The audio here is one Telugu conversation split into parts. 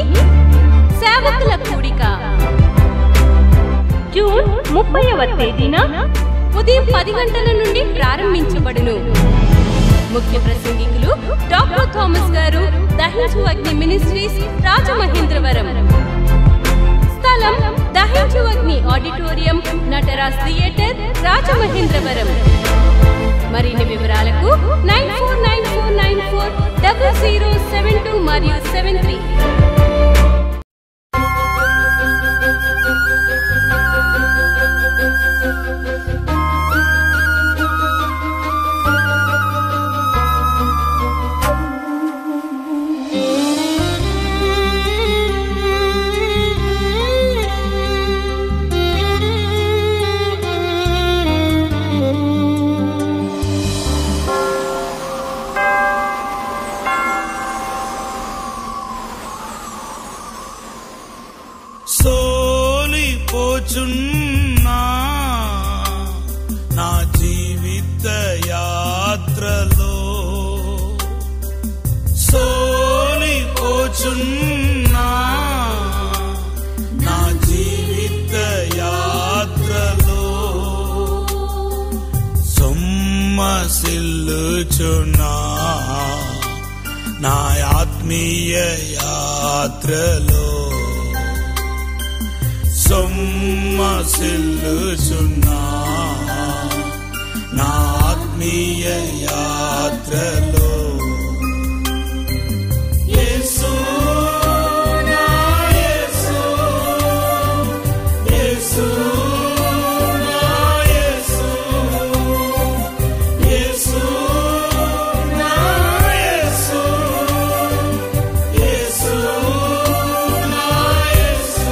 అగ్ని సేవకుల కూడిక జూన్ 30వ తేదీన ఉదయం 10 గంటల నుండి ప్రారంభించబడును. ముఖ్య ప్రసంగికులు డాక్టర్ థామస్ గారు, దహించు అగ్ని మినిస్ట్రీస్, రాజమహేంద్రవరం. స్థలం దహించు అగ్ని ఆడిటోరియం, నటరాజ్ థియేటర్, రాజమహేంద్రవరం. మరిన్ని వివరాలకు 9494940072 మరియు 73. సోలిపోచున్నా నా జీవిత యాత్రలో, సోలిపోచున్నా నా జీవిత యాత్రలో, సొమ్మసిల్లుచున్నా నా ఆత్మీయ యాత్రలో, సొమ్మసిల్లుచున్నా నా ఆత్మీయ యాత్రలో. యేసు నా యేసు, యేసు నా యేసు, యేసు నా యేసు, యేసు నా యేసు.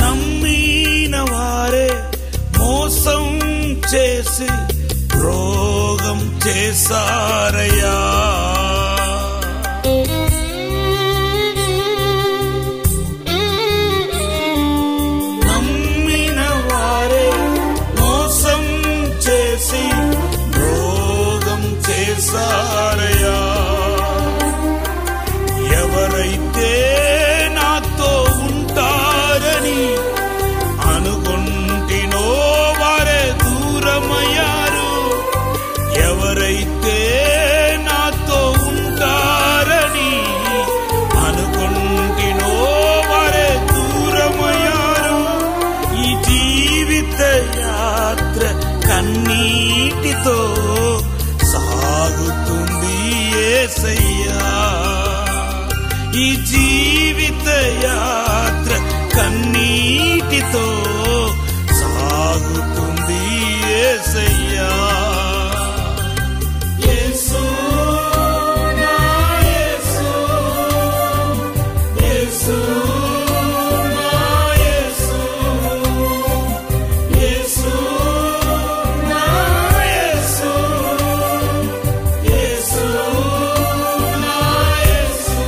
నమ్మిన వారే మోసం చేసి రోగం చేసారయ్యా, నమ్మిన వారే మోసం చేసి రోగం చేసారయ్యా. ఎవరైతే నాతో ఉంటారని అనుకుంటినో వారే దూరమయ్యారు. ఎవరైతే నాతో ఉంటారని అనుకుంటినో వారే దూరమయ్యారు. ఈ జీవిత యాత్ర కన్నీటితో సాగుతుంది యేసయ్యా, ఈ జీవిత యాత్ర కన్నీటితో సాగుతుంది యేసయ్యా. యేసు నా యేసు, యేసు నా యేసు, యేసు నా యేసు, యేసు నా యేసు.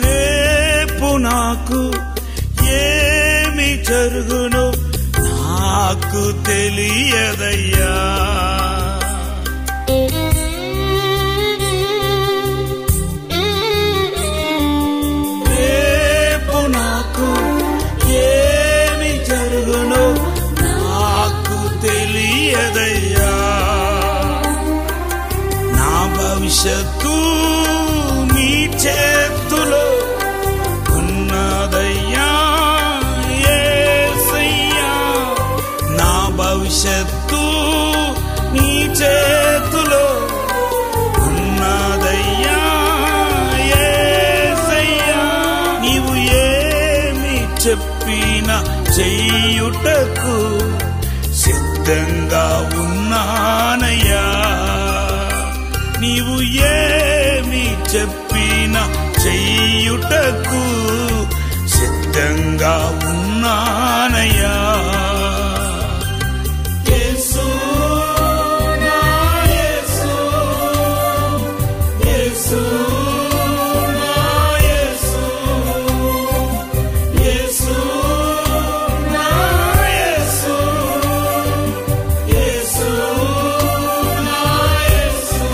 రేపు నాకు ఏమి జరుగునో నాకు తెలియదయ్యా, రేపు నాకు ఏమి జరుగునో నాకు తెలియదయ్యా. భవిష్యత్తు నీ చేతులో ఉన్నదయ్యా యేసయ్యా. నా భవిష్యత్తు నీ చేతులో ఉన్నదయ్యా యేసయ్యా. నీవు ఏమి చెప్పినా చెయ్యుటకు సిద్ధంగా ఉన్నానయ్యా. నీవు ఏమి చెప్పినా చెయ్యుటకు సిద్ధంగా ఉన్నానయ్యా. యేసు నా యేసు, యేసు నా యేసు, యేసు నా యేసు, యేసు నా యేసు.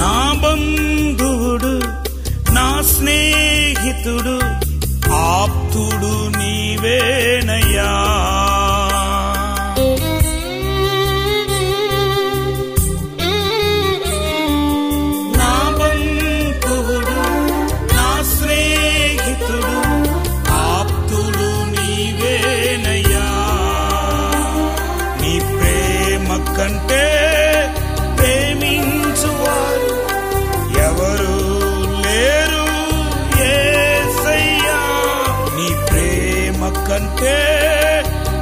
నా బంధువుడు నా స్నేహితుడు ఆప్తుడు నీవేనయ్యా. నా బంధువుడు నా స్నేహితుడు ఆప్తుడు నీవేనయ్యా. నీ ప్రేమ కంటే ప్రేమించువారు ఎవరు లేరు యేసయ్యా. నీ ప్రేమ కంటే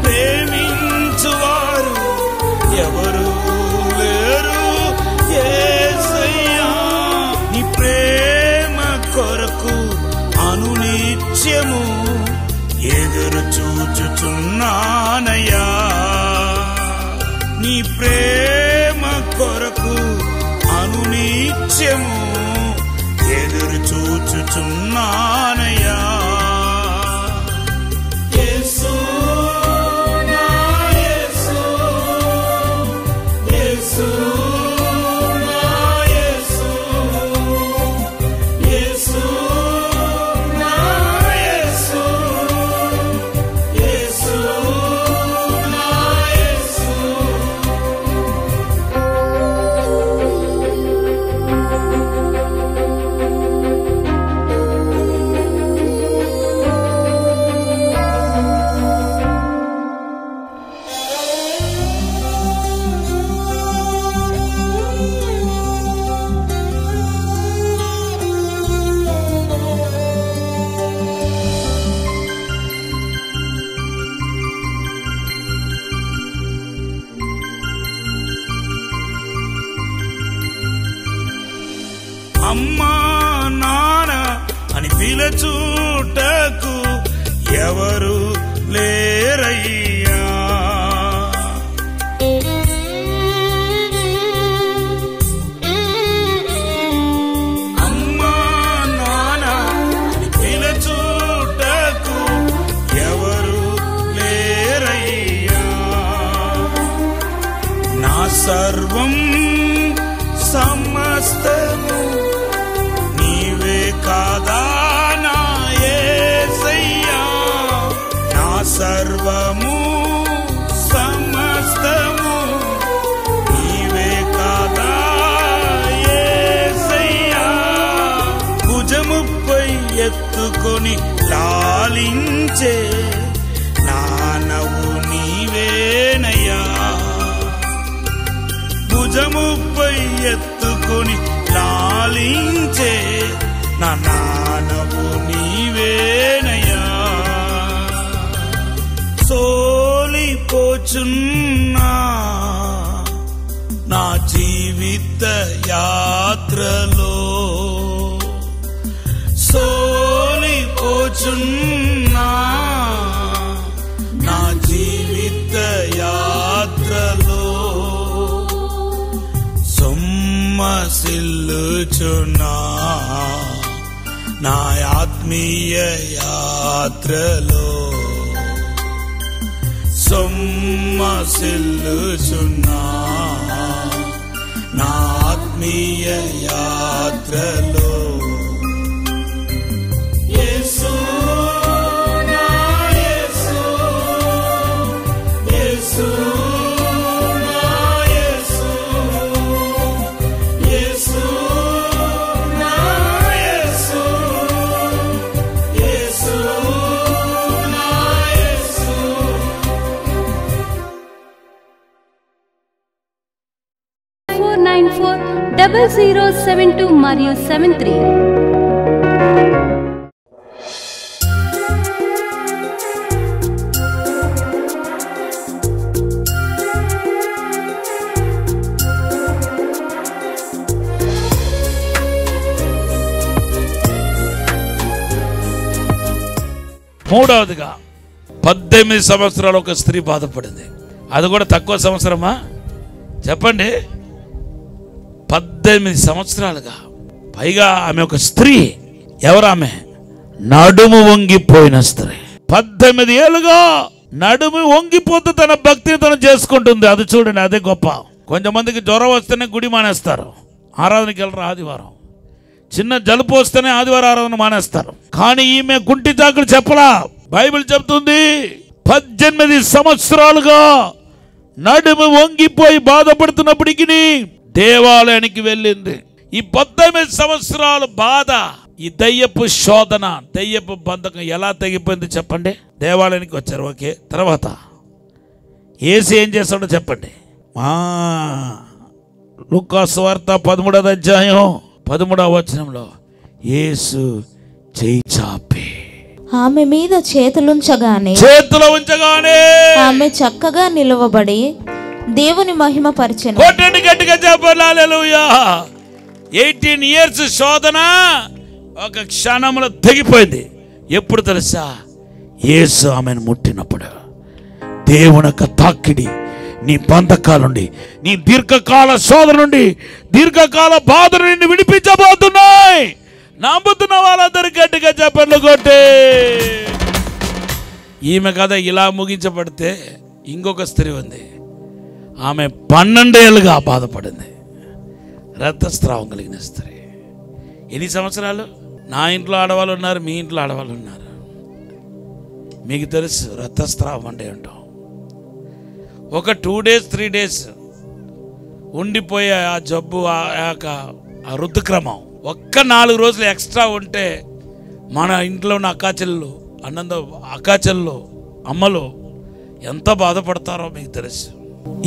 ప్రేమించువారు ఎవరు లేరు యేసయ్యా. నీ ప్రేమ కొరకు అనునిత్యము ఎదురు చూచుచున్నానయ్యా. నీ ప్రేమ కొరకు అనునిత్యము ఎదురు చూచుచున్నానయ్యా. యేసు నా యేసు, యేసు నా యేసు, యేసు నా యేసు, యేసు నా యేసు. అమ్మా నాన్న అని పిలచూటకు ఎవరు లేరయ్యా. అమ్మా నాన్న అని పిలచూటకు ఎవరు లేరయ్యా. నా సర్వం సమస్తము నీవే కాదా నా యేసయ్యా. నా సర్వము సమస్తము నీవే కాదా యేసయ్యా. భుజముపై ఎత్తుకొని లాలించే నానవు నీవేనయ్యా. భుజముపై ఎత్తుకొని లాలించే నా నానవు నీవేనయ్యా. సోలిపోచున్నా నా జీవిత యాత్రలో, సోలిపోచున్నా నా జీవిత యాత్రలో సొమ్మసిల్లుచున్నా నా ఆత్మీయ యాత్రలో సొమ్మసిల్లుచున్నా నా ఆత్మీయ యాత్రలో యేసు నా యేసు యేసు నా యేసు యేసు నా యేసు యేసు నా యేసు 494-0072 మరియు 73. మూడవదిగా 18 సంవత్సరాలు ఒక స్త్రీ బాధపడింది. అది కూడా తక్కువ సంవత్సరమా చెప్పండి? 18 సంవత్సరాలుగా. పైగా ఆమె ఒక స్త్రీ. ఎవరు ఆమె? నడుము వంగిపోయిన స్త్రీ. 18 ఏళ్ళుగా నడుము వంగిపోతూ తన భక్తిని తను చేసుకుంటుంది. అది చూడండి, అదే గొప్ప. కొంతమందికి జ్వరం వస్తేనే గుడి మానేస్తారు, ఆరాధనకి వెళ్ళరు. ఆదివారం చిన్న జలుపు వస్తేనే ఆదివారం ఆరాధన మానేస్తారు. కానీ ఈమె గుంటి చాకులు చెప్పలా. బైబిల్ చెప్తుంది 18 సంవత్సరాలుగా నడుము వంగిపోయి బాధపడుతున్నప్పటికీ దేవాలయానికి వెళ్ళింది. ఈ 18 సంవత్సరాల బాధ, ఈ దయ్యపు శోధన, దయ్యపు బంధకం ఎలా తెగిపోయింది చెప్పండి? దేవాలయానికి వచ్చారు, ఓకే. తర్వాత యేసు ఏం చేస్తాడో చెప్పండి. లూకా సువార్త 13వ అధ్యాయం 13వ వచనంలో యేసు చేయి చాపి ఆమె మీద చేతులు ఉంచగానే ఆమె చక్కగా నిలవబడి దేవుని మహిమ పరిచెను. కొట్టండి గట్టిగా చెప్పండి హల్లెలూయా. 18 ఇయర్స్ శోధన ఒక క్షణంలో తెగిపోయింది. ఎప్పుడు తెలుసా? యేసు ఆమెను ముట్టినప్పుడు. దేవుని యొక్క తాకిడి నీ బంధకాల నుండి, నీ దీర్ఘకాల శోధన నుండి, దీర్ఘకాల బాధ నుండి విడిపించబోతున్నాయి. నమ్ముతున్న వాళ్ళందరూ గట్టిగా చెప్పండి కొట్టే. ఈమె కథ ఇలా ముగించబడితే ఇంకొక స్త్రీ ఉంది. ఆమె 12 ఏళ్ళుగా బాధపడింది. రక్తస్రావం కలిగిన స్త్రీ. ఎన్ని సంవత్సరాలు? నా ఇంట్లో ఆడవాళ్ళు ఉన్నారు, మీ ఇంట్లో ఆడవాళ్ళు ఉన్నారు. మీకు తెలుసు రక్తస్రావం అంటే ఏంటో. ఒక 2 days 3 days ఉండిపోయే ఆ జబ్బు, ఆ ఋతుక్రమం ఒక్క 4 రోజులు ఎక్స్ట్రా ఉంటే మన ఇంట్లో ఉన్న అక్కాచెల్లు, అక్కాచెల్లు, అమ్మలు ఎంత బాధపడతారో మీకు తెలుసు.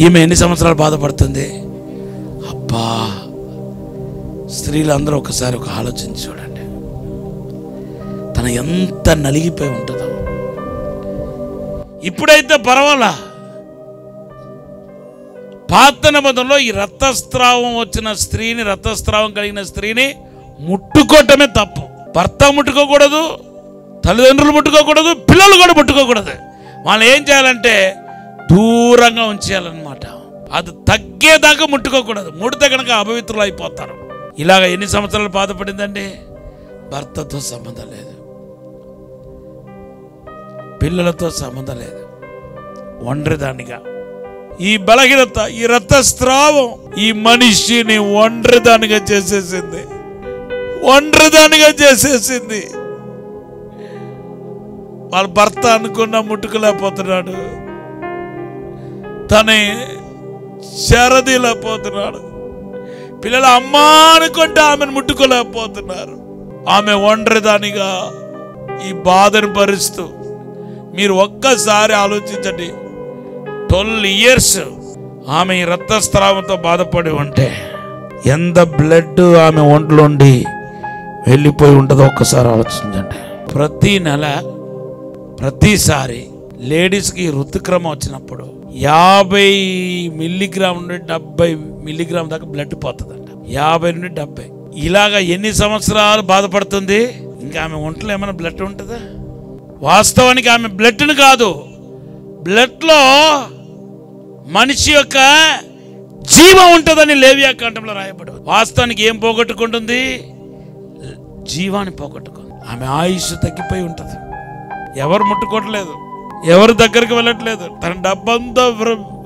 ఈమె ఎన్ని సంవత్సరాలు బాధపడుతుంది? అబ్బా, స్త్రీలందరూ ఒకసారి ఒక ఆలోచించి చూడండి. తను ఎంత నలిగిపోయి ఉంటుందో. ఇప్పుడైతే పర్వాలా. పాత నిబంధనలో ఈ రక్తస్రావం వచ్చిన స్త్రీని, రక్తస్రావం కలిగిన స్త్రీని ముట్టుకోవటమే తప్పు. భర్త ముట్టుకోకూడదు, తల్లిదండ్రులు ముట్టుకోకూడదు, పిల్లలు కూడా ముట్టుకోకూడదు. వాళ్ళు ఏం చేయాలంటే దూరంగా ఉంచేయాలన్నమాట. అది తగ్గేదాకా ముట్టుకోకూడదు. ముడితే కనుక అపవిత్రులు అయిపోతారు. ఇలాగ ఎన్ని సంవత్సరాలు బాధపడిందండి? భర్తతో సంబంధం లేదు, పిల్లలతో సంబంధం లేదు, ఒంటరిదానిగా. ఈ బలహీనత, ఈ రక్తస్రావం ఈ మనిషిని ఒంటరిదానిగా చేసేసింది. ఒంటరిదానిగా చేసేసింది. వాళ్ళ భర్త అనుకున్న ముట్టుకోలేకపోతున్నాడు, తనే చెరదీలేకపోతున్నాడు. పిల్లలు అమ్మా అనుకుంటే ఆమెను ముట్టుకోలేకపోతున్నారు. ఆమె ఒంటరిదానిగా ఈ బాధను భరిస్తూ. మీరు ఒక్కసారి ఆలోచించండి, 12 years ఆమె రక్తస్రావంతో బాధపడి ఉంటే ఎంత బ్లడ్ ఆమె ఒంట్లోండి వెళ్ళిపోయి ఉంటుందో ఒక్కసారి ఆలోచించండి. ప్రతి నెల ప్రతిసారి లేడీస్కి ఋతుక్రమం వచ్చినప్పుడు 50 మిల్లీగ్రామ్ నుండి 70 మిల్లీగ్రామ్ దాకా బ్లడ్ పోతుందంట. 50 నుండి 70. ఇలాగా ఎన్ని సంవత్సరాలు బాధపడుతుంది? ఇంకా ఆమె ఒంట్లో ఏమైనా బ్లడ్ ఉంటుందా? వాస్తవానికి ఆమె బ్లడ్ని కాదు, బ్లడ్లో మనిషి యొక్క జీవం ఉంటుందని లేవియాకాండంలో రాయబడి. వాస్తవానికి ఏం పోగొట్టుకుంటుంది? జీవాన్ని పోగొట్టుకుంది. ఆమె ఆయుష్ తగ్గిపోయి ఉంటుంది. ఎవరు ముట్టుకోవట్లేదు, ఎవరి దగ్గరికి వెళ్ళట్లేదు, తన డబ్బంతా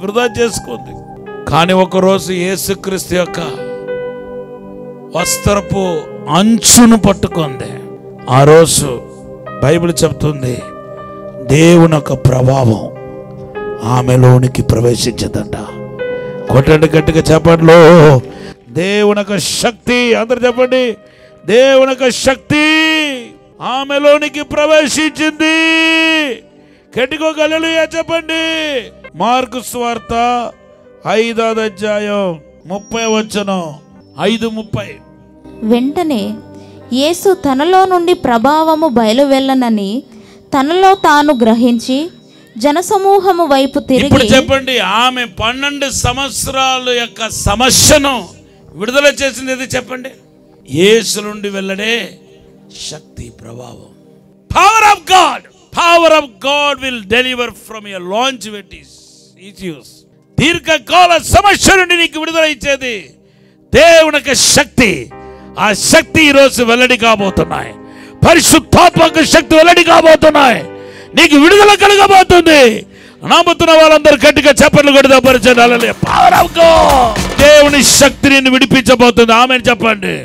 వృధా చేసుకుంది. కానీ ఒకరోజు యేసుక్రీస్తు యొక్క వస్త్రపు అంచును పట్టుకుంది. ఆ రోజు బైబిల్ చెప్తుంది, దేవుని యొక్క ప్రభావం ఆమెలోనికి ప్రవేశించదంట. కొట్టండి గట్టిగా చెప్పండి, దేవుని యొక్క శక్తి. అందరు చెప్పండి, దేవుని యొక్క శక్తి ఆమెలోనికి ప్రవేశించింది. గట్టిగా హల్లెలూయా చెప్పండి. మార్కు సువార్త 5వ అధ్యాయం 30వ వచనం, 5:30. వెంటనే యేసు తనలో నుండి ప్రభావము బయలువెళ్ళనని తనలో తాను గ్రహించి జనసమూహము వైపు తిరిగి. ఇప్పుడు చెప్పండి, ఆమె 12 సంవత్సరాల యొక్క సమస్యను విడుదల చేసింది ఏది చెప్పండి? యేసు నుండి వెళ్ళడే శక్తి, ప్రభావం. Power of God, power of God will deliver from your longevities issues. దీర్ఘకాల సమస్య నుండి నీకు విడుదల ఇచ్చేది దేవుని యొక్క శక్తి. ఆ శక్తి ఈరోజు వెల్లడి కాబోతున్నాయి. పరిశుద్ధాత్మక శక్తి వెల్లడి కాబోతున్నాయి. నీకు విడుదల కలగబోతుంది. నమ్ముతున్న వాళ్ళందరూ గట్టిగా చప్పట్లు కొడితే పరిచయం. పవర్ ఆఫ్ గాడ్, దేవుని శక్తి నిన్ను విడిపించబోతుంది. ఆమెను చెప్పండి.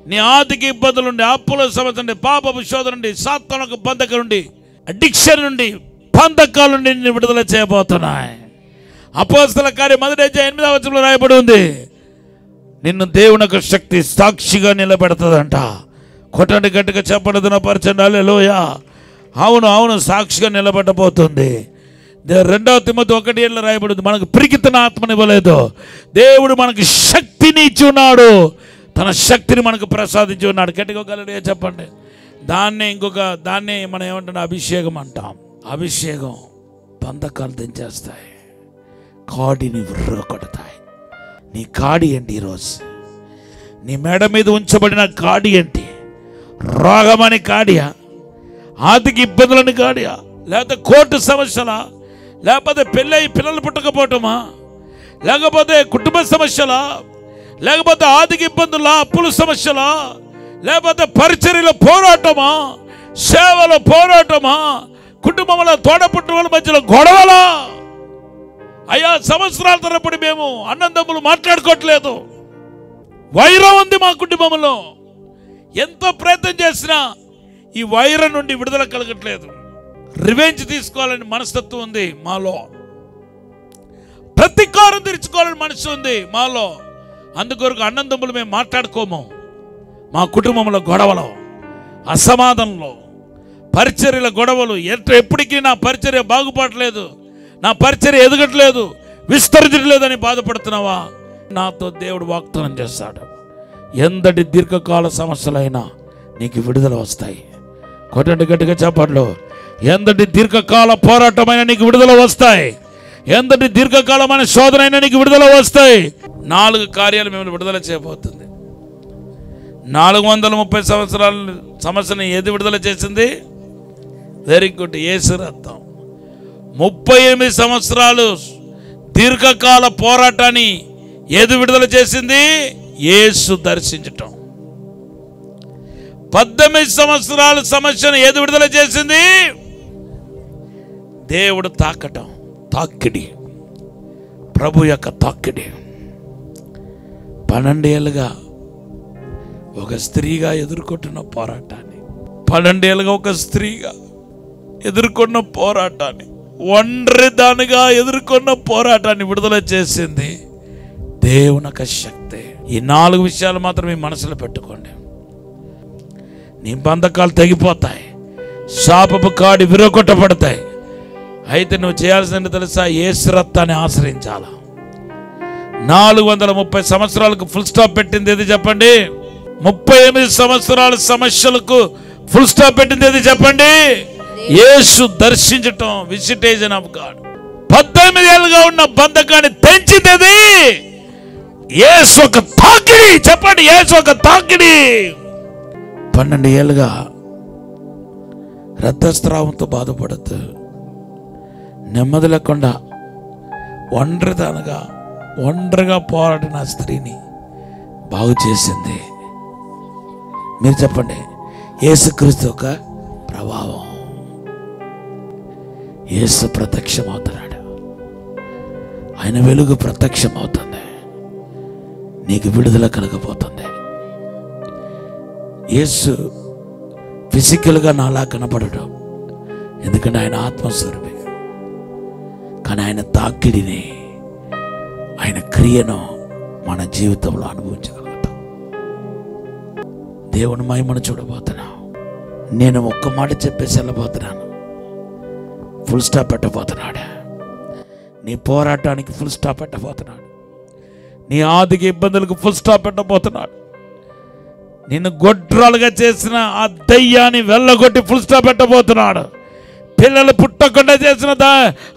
నీ ఆర్థిక ఇబ్బందుల నుండి, అప్పుల సమస్య నుండి, పాపపు శోధన నుండి, సాతానుకు బంధకం నుండి, అడిక్షన్ నుండి, బంధకాల నుండి నిన్ను విడుదల చేయబోతున్నాయి. అపోస్తల కార్యం 1వ అధ్యాయం 8వ వచనంలో రాయబడి ఉంది, నిన్ను దేవుని యొక్క శక్తి సాక్షిగా నిలబెడుతుందంట. కొట్టండి గట్టిగా చెప్పడం పరిచయం. హల్లెలూయా. అవును అవును, సాక్షిగా నిలబెట్టబోతుంది. 2 తిమోతి 1:7 రాయబడింది, మనకు పిరికితన ఆత్మనివ్వలేదు, దేవుడు మనకు శక్తిని ఇచ్చి ఉన్నాడు, తన శక్తిని మనకు ప్రసాదించి ఉన్నాడు. గట్టిగా హల్లెలూయా చెప్పండి. దాన్నే మనం ఏమంటున్నాం? అభిషేకం అంటాం. అభిషేకం బంధకాలు దించేస్తాయి, కాడిని విర్రకొడతాయి. నీ కాడి ఏంటి ఈరోజు? నీ మెడ మీద ఉంచబడిన కాడి ఏంటి? రోగమని కాడియా? ఆర్థిక ఇబ్బందులని కాడియా? లేకపోతే కోర్టు సమస్యలా? లేకపోతే పెళ్ళయి పిల్లలు పుట్టకపోవటమా? లేకపోతే కుటుంబ సమస్యలా? లేకపోతే ఆర్థిక ఇబ్బందులా? అప్పుల సమస్యలా? లేకపోతే పరిచర్యల పోరాటమా? సేవల పోరాటమా? కుటుంబంలో తోడపుట్టుల మధ్యలో గొడవలా? అయ్యా, సంవత్సరాల తరబడి మేము అన్నదమ్ములు మాట్లాడుకోవట్లేదు, వైరం ఉంది మా కుటుంబంలో. ఎంతో ప్రయత్నం చేసినా ఈ వైరం నుండి విడుదల కలగట్లేదు. రివెంజ్ తీసుకోవాలని మనస్తత్వం ఉంది మాలో, ప్రతీకారం తీర్చుకోవాలని మనసు ఉంది మాలో. అందుకొరకు అన్నదమ్ములు మేము మాట్లాడుకోము. మా కుటుంబంలో గొడవలు, అసమాధానంలో, పరిచర్యల గొడవలు. ఎప్పటికీ నా పరిచర్య బాగుపడలేదు, నా పరిచర్య ఎదగట్లేదు, విస్తరించట్లేదని బాధపడుతున్నావా? నాతో దేవుడు వాగ్దానం చేస్తాడు, ఎంతటి దీర్ఘకాల సమస్యలైనా నీకు విడుదల వస్తాయి. కొట్టండి గట్టిగా చెప్పండి, ఎంతటి దీర్ఘకాల పోరాటమైన నీకు విడుదల వస్తాయి, ఎంతటి దీర్ఘకాలమైన శోధన అయినా నీకు విడుదల వస్తాయి. 4 కార్యాలు మిమ్మల్ని విడుదల చేయబోతుంది. 430 సంవత్సరాల సమస్యను ఏది విడుదల చేసింది? వెరీ గుడ్, యేసు రక్తం. 38 సంవత్సరాలు దీర్ఘకాల పోరాటాన్ని ఏది విడుదల చేసింది? యేసు దర్శించటం. 18 సంవత్సరాల సమస్యను ఏది విడుదల చేసింది? దేవుడు తాకటం, తాకిడి, ప్రభు యొక్క తాకిడి. 12 ఏళ్ళుగా ఒక స్త్రీగా ఎదుర్కొంటున్న పోరాటాన్ని, 12 ఏళ్ళుగా ఒక స్త్రీగా ఎదుర్కొన్న పోరాటాన్ని, ఒంటరి దానిగా ఎదుర్కొన్న పోరాటాన్ని విడుదల చేసింది దేవుని యొక్క శక్తి. ఈ 4 విషయాలు మాత్రం మీ మనసులో పెట్టుకోండి. నీ బంధకాలు తెగిపోతాయి, శాపపు కాడి విరగొట్టబడతాయి. అయితే నువ్వు చేయాల్సింది తెలుసా? యేసు రక్తాన్ని ఆశ్రయించాల. 430 సంవత్సరాలకు ఫుల్ స్టాప్ పెట్టింది ఏది చెప్పండి? 38 సంవత్సరాల సమస్యలకు ఫుల్ స్టాప్ పెట్టింది ఏది చెప్పండి? యేసు దర్శించటం, విజిటేషన్ ఆఫ్ గాడ్. 18 ఏళ్ళుగా ఉన్న బంధకాన్ని తెంచింది యేసు ఒక తాకిడి. చెప్పండి, యేసు ఒక తాకిడి. 12 ఏళ్ళుగా రక్తస్రావంతో బాధపడుతూ, నెమ్మది లేకుండా, ఒంటరిదానగా, ఒంటరిగా పోరాడిన ఆ స్త్రీని బాగు చేసింది. మీరు చెప్పండి, యేసుక్రీస్తు యొక్క ప్రభావం. యేసు ప్రత్యక్షమవుతున్నాడు, ఆయన వెలుగు ప్రత్యక్షమవుతుంది, నీకు విడుదల కలగబోతుంది. యేసు ఫిజికల్గా నాలా కనపడడు, ఎందుకంటే ఆయన ఆత్మస్వరూపి. కానీ ఆయన తాకిడిని, ఆయన క్రియను మన జీవితంలో అనుభవించగలుగుతాం. దేవుని మహిమను చూడబోతున్నాం. నేను ఒక్క మాట చెప్పేసి వెళ్ళబోతున్నాను, ఫుల్ స్టాప్ పెట్టబోతున్నాడు. నీ పోరాటానికి ఫుల్ స్టాప్ పెట్టబోతున్నాడు. నీ ఆర్థిక ఇబ్బందులకు ఫుల్ స్టాప్ పెట్టబోతున్నాడు. నిన్ను గొడ్రాలుగా చేసిన ఆ దయ్యాన్ని వెళ్ళగొట్టి ఫుల్ స్టాప్ పెట్టబోతున్నాడు. పిల్లలు పుట్టకుండా చేసిన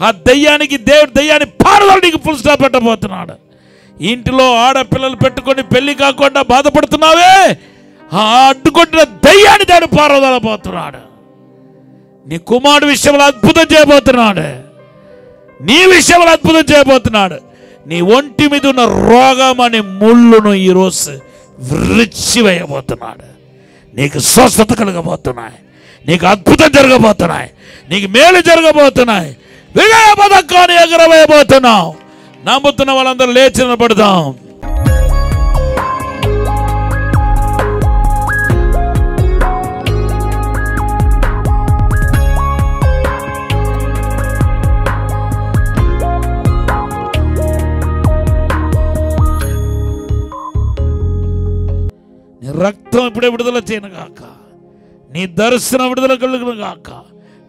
ఆ దయ్యానికి దేవుడు దయ్యాన్ని పారదోలడానికి ఫుల్ స్టాప్ పెట్టబోతున్నాడు. ఇంటిలో ఆడపిల్లలు పెట్టుకొని పెళ్లి కాకుండా బాధపడుతున్నావే, ఆ అడ్డుకొట్టిన దయ్యాన్ని దేవుడు పారదోలబోతున్నాడు. నీ కుమారుడు విషయంలో అద్భుతం చేయబోతున్నాడు. నీ విషయంలో అద్భుతం చేయబోతున్నాడు. నీ ఒంటి మీద ఉన్న రోగం అనే ముళ్ళును ఈరోజు విరిచివేయబోతున్నాడు. నీకు స్వస్థత కలగబోతున్నాయి, నీకు అద్భుతం జరగబోతున్నాయి, నీకు మేలు జరగబోతున్నాయి. విజయ పథకాన్ని ఎగరవేయబోతున్నావు. నమ్ముతున్న వాళ్ళందరూ లేచి నిలబడదాం. నీ రక్తం ఇప్పుడే విడుదల చేయను గాక, నీ దర్శనం విడుదల కలుగును గాక,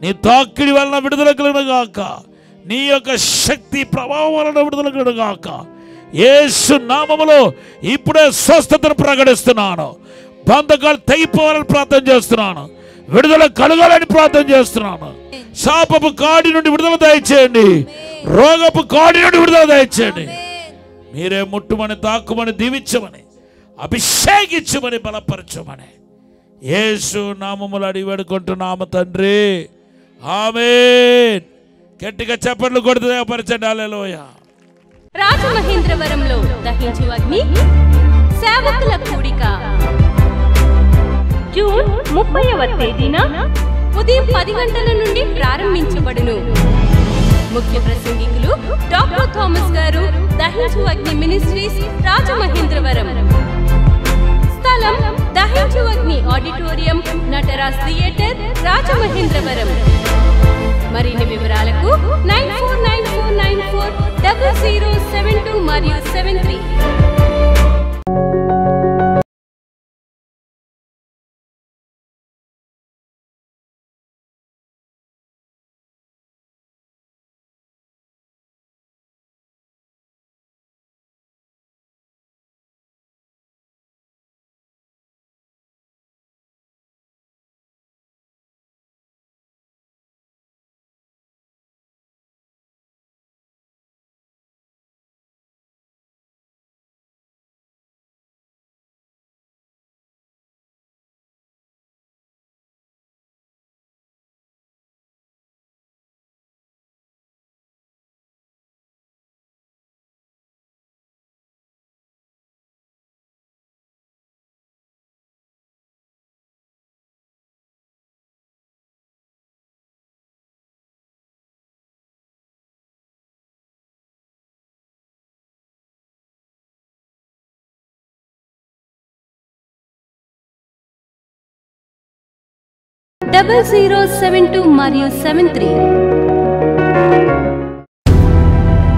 నీ తాకిడి వలన విడుదల కలుగును గాక, నీ యొక్క శక్తి ప్రభావం వలన విడుదల కలుగును గాక. యేసు నామములో ఇప్పుడే స్వస్థతను ప్రకటిస్తున్నాను. బంధకాలు తెగిపోవాలని ప్రార్థన చేస్తున్నాను. విడుదల కలగాలని ప్రార్థన చేస్తున్నాను. శాపపు కాడి నుండి విడుదల దయచేయండి, రోగపు కాడి నుండి విడుదల దయచేయండి. మీరే ముట్టుమని, తాకుమని, దీవించమని, అభిషేకించమని, బలపరచమని యేసు నామములో అడిగి వేడుకుంటున్నాము తండ్రి, ఆమేన్. గట్టిగా చప్పట్లు కొడుతూ దేవపరచండి. హల్లెలూయా. రాజమహేంద్రవరంలో దహించు అగ్ని సేవకుల కూడిక జూన్ 30వ తేదీన ఉదయం 10 గంటల నుండి ప్రారంభించబడును. ముఖ్య ప్రసంగికులు డాక్టర్ థామస్ గారు, దహించు అగ్ని మినిస్ట్రీస్, రాజమహేంద్రవరం. స్థలం దహించు అగ్ని ఆడిటోరియం, నటరాజ్ థియేటర్, రాజమహేంద్రవరం. మరిన్ని వివరాలకు 9494940072 మరియు 73. డబల్ 072 మరియు 73.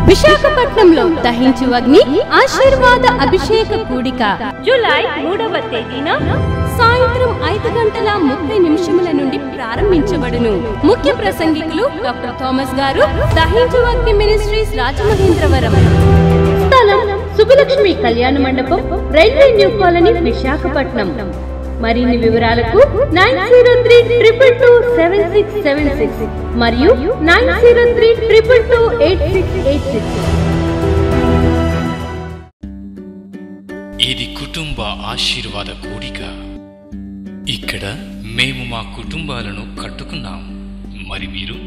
విశాఖపట్నంలో దహించు అగ్ని ఆశీర్వాద అభిషేక కూడిక జూలై 3వ తేదీన సాయంత్రం 5:30 నుండి ప్రారంభించబడును. ముఖ్య ప్రసంగికులు డాక్టర్ థామస్ గారు, దహించు అగ్ని మినిస్ట్రీస్, రాజమహేంద్రవరం. స్థలం సుబ్బలక్ష్మి కళ్యాణ మండపం, రైల్వే న్యూ కాలనీ, విశాఖపట్నం. మరిన్ని వివరాలకు 9032227676 మరియు 9032228686. ఇది కుటుంబ ఆశీర్వాద కూడిక. ఇక్కడ మేము మా కుటుంబాలను కట్టుకున్నాం, మరి మీరు?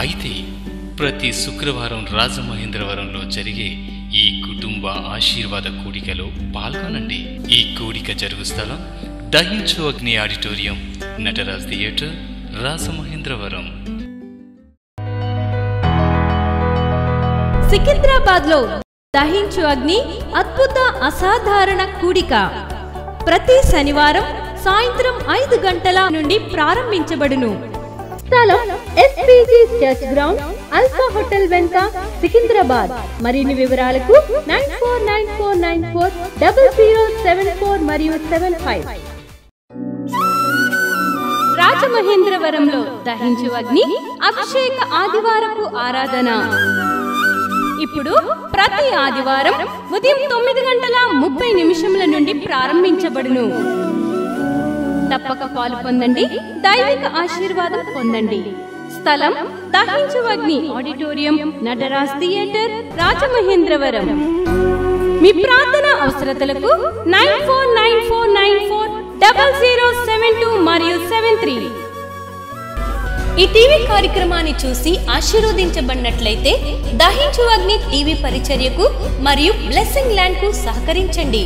అయితే ప్రతి శుక్రవారం రాజమహేంద్రవరంలో జరిగే ఈ కుటుంబ ఆశీర్వాద కూడికలో పాల్గొనండి. ఈ కూడిక జరుగు స్థలం దహించు అగ్ని ఆడిటోరియం, నటరాజ్ థియేటర్, రాజమహేంద్రవరం. సికింద్రాబాద్ లో దహించు అగ్ని అద్భుత అసాధారణ కూడిక ప్రతి శనివారం సాయంత్రం 5 గంటల నుండి ప్రారంభించబడును. స్థలం SPG church ground, alpha hotel వెనుక, సికింద్రాబాద్. మరిన్ని వివరాలకు 9494940074 మరియు 75. రాజమహేంద్రవరంలో దహించు అగ్ని అభిషేక ఆదివారపు ఆరాధన ఇప్పుడు ప్రతి ఆదివారం ఉదయం 9:30 నుండి ప్రారంభించబడును. తప్పక పాలు పొందండి, దైవిక ఆశీర్వాదం పొందండి. స్థలం దహించు అగ్ని ఆడిటోరియం, నటరాజ్ థియేటర్, రాజమహేంద్రవరం. మీ ప్రార్థన అవసరతలకు 9494940072 మరియు 73. ఈ టీవీ కార్యక్రమాన్ని చూసి ఆశీర్వదించబడినట్లయితే దహించు అగ్ని టీవీ పరిచర్యకు మరియు బ్లెస్సింగ్ ల్యాండ్ కు సహకరించండి.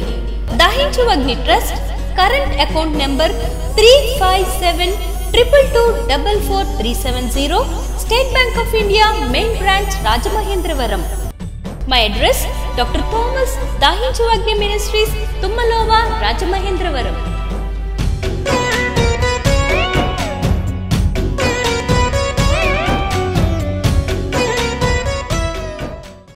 దహించు అగ్ని trust current account number 357222444370, State Bank of India main branch, Rajamahendravaram. My address doctor Thomas, దహించు అగ్ని మినిస్ట్రీస్, తుమ్మలోవా, రాజమహేంద్రవరం.